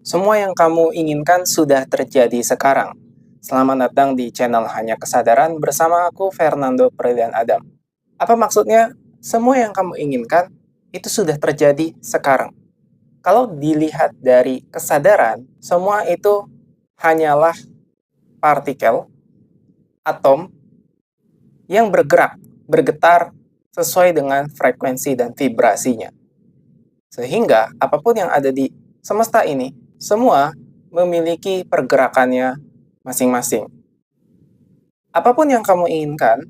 Semua yang kamu inginkan sudah terjadi sekarang. Selamat datang di channel Hanya Kesadaran bersama aku, Fernando Prilian Adam. Apa maksudnya? Semua yang kamu inginkan itu sudah terjadi sekarang. Kalau dilihat dari kesadaran, semua itu hanyalah partikel, atom, yang bergerak, bergetar sesuai dengan frekuensi dan vibrasinya. Sehingga apapun yang ada di semesta ini, semua memiliki pergerakannya masing-masing. Apapun yang kamu inginkan,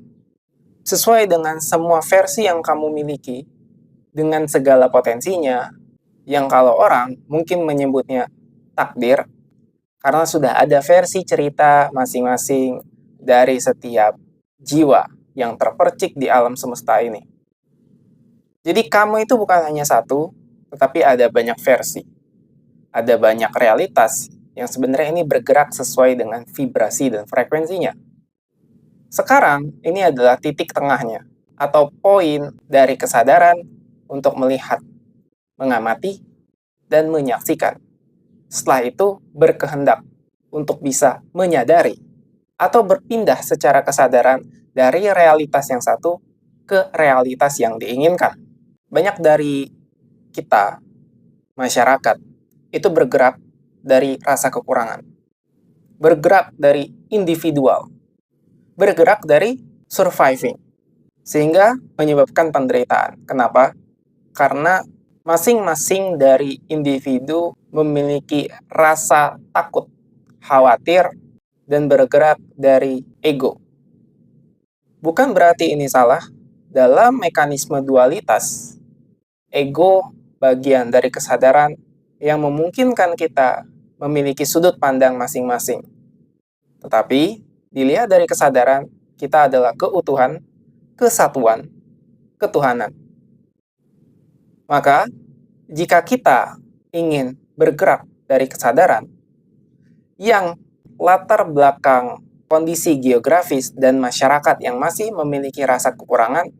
sesuai dengan semua versi yang kamu miliki, dengan segala potensinya, yang kalau orang mungkin menyebutnya takdir, karena sudah ada versi cerita masing-masing dari setiap jiwa yang terpercik di alam semesta ini. Jadi kamu itu bukan hanya satu, tetapi ada banyak versi. Ada banyak realitas yang sebenarnya ini bergerak sesuai dengan vibrasi dan frekuensinya. Sekarang, ini adalah titik tengahnya, atau poin dari kesadaran untuk melihat, mengamati, dan menyaksikan. Setelah itu, berkehendak untuk bisa menyadari atau berpindah secara kesadaran dari realitas yang satu ke realitas yang diinginkan. Banyak dari kita, masyarakat, itu bergerak dari rasa kekurangan, bergerak dari individual, bergerak dari surviving, sehingga menyebabkan penderitaan. Kenapa? Karena masing-masing dari individu memiliki rasa takut, khawatir, dan bergerak dari ego. Bukan berarti ini salah. Dalam mekanisme dualitas, ego bagian dari kesadaran yang memungkinkan kita memiliki sudut pandang masing-masing. Tetapi, dilihat dari kesadaran, kita adalah keutuhan, kesatuan, ketuhanan. Maka, jika kita ingin bergerak dari kesadaran yang latar belakang kondisi geografis dan masyarakat yang masih memiliki rasa kekurangan,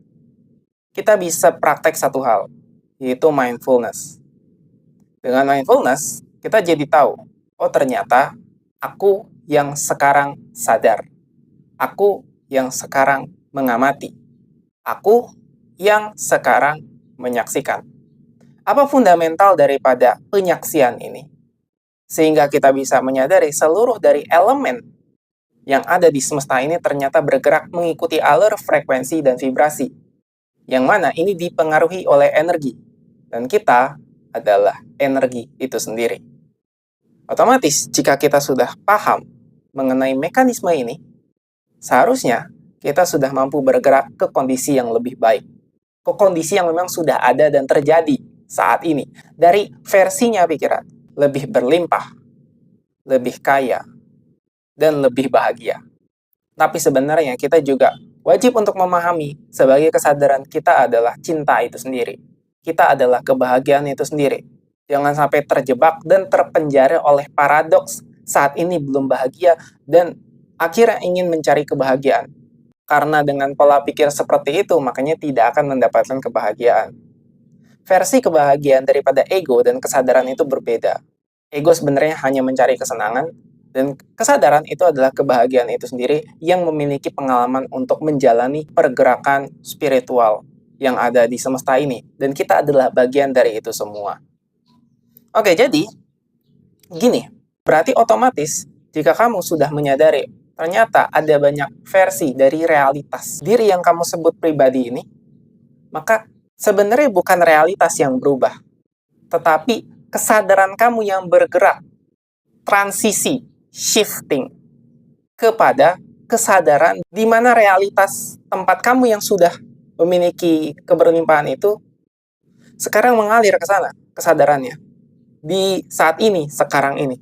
kita bisa praktek satu hal, yaitu mindfulness. Dengan mindfulness, kita jadi tahu, oh ternyata aku yang sekarang sadar. Aku yang sekarang mengamati. Aku yang sekarang menyaksikan. Apa fundamental daripada penyaksian ini? Sehingga kita bisa menyadari seluruh dari elemen yang ada di semesta ini ternyata bergerak mengikuti alur frekuensi dan vibrasi. Yang mana ini dipengaruhi oleh energi. Dan kita adalah energi itu sendiri. Otomatis, jika kita sudah paham mengenai mekanisme ini, seharusnya kita sudah mampu bergerak ke kondisi yang lebih baik. Ke kondisi yang memang sudah ada dan terjadi saat ini. Dari versinya pikiran, lebih berlimpah, lebih kaya, dan lebih bahagia. Tapi sebenarnya kita juga wajib untuk memahami sebagai kesadaran kita adalah cinta itu sendiri. Kita adalah kebahagiaan itu sendiri. Jangan sampai terjebak dan terpenjara oleh paradoks saat ini belum bahagia dan akhirnya ingin mencari kebahagiaan. Karena dengan pola pikir seperti itu, makanya tidak akan mendapatkan kebahagiaan. Versi kebahagiaan daripada ego dan kesadaran itu berbeda. Ego sebenarnya hanya mencari kesenangan, dan kesadaran itu adalah kebahagiaan itu sendiri yang memiliki pengalaman untuk menjalani pergerakan spiritual yang ada di semesta ini. Dan kita adalah bagian dari itu semua. Oke, jadi gini, berarti otomatis jika kamu sudah menyadari ternyata ada banyak versi dari realitas diri yang kamu sebut pribadi ini, maka sebenarnya bukan realitas yang berubah, tetapi kesadaran kamu yang bergerak, transisi, shifting kepada kesadaran di mana realitas tempat kamu yang sudah memiliki keberlimpahan itu sekarang mengalir ke sana kesadarannya di saat ini, sekarang ini.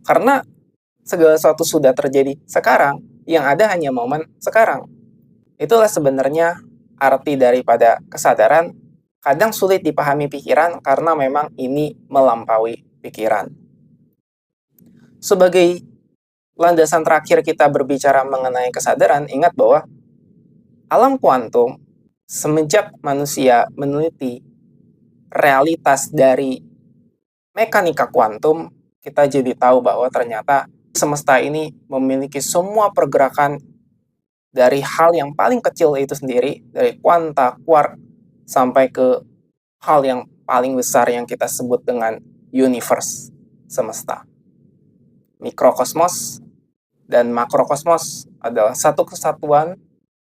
Karena segala sesuatu sudah terjadi sekarang, yang ada hanya momen sekarang. Itulah sebenarnya arti daripada kesadaran. Kadang sulit dipahami pikiran karena memang ini melampaui pikiran. Sebagai landasan terakhir kita berbicara mengenai kesadaran, ingat bahwa alam kuantum semenjak manusia meneliti realitas dari mekanika kuantum, kita jadi tahu bahwa ternyata semesta ini memiliki semua pergerakan dari hal yang paling kecil itu sendiri, dari kuanta, quark, sampai ke hal yang paling besar yang kita sebut dengan universe, semesta. Mikrokosmos dan makrokosmos adalah satu kesatuan,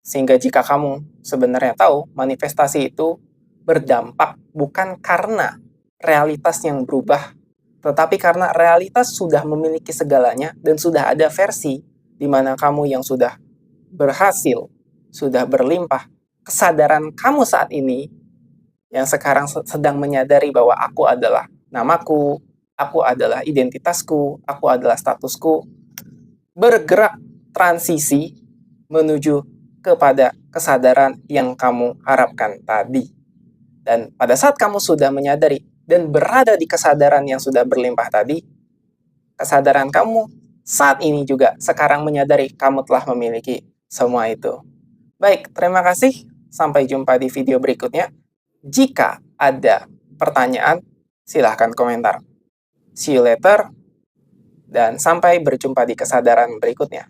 sehingga jika kamu sebenarnya tahu, manifestasi itu berdampak bukan karena realitas yang berubah, tetapi karena realitas sudah memiliki segalanya dan sudah ada versi di mana kamu yang sudah berhasil, sudah berlimpah. Kesadaran kamu saat ini yang sekarang sedang menyadari bahwa aku adalah namaku, aku adalah identitasku, aku adalah statusku, bergerak transisi menuju kepada kesadaran yang kamu harapkan tadi. Dan pada saat kamu sudah menyadari dan berada di kesadaran yang sudah berlimpah tadi, kesadaran kamu saat ini juga sekarang menyadari kamu telah memiliki semua itu. Baik, terima kasih. Sampai jumpa di video berikutnya. Jika ada pertanyaan, silahkan komentar. See you later, dan sampai berjumpa di kesadaran berikutnya.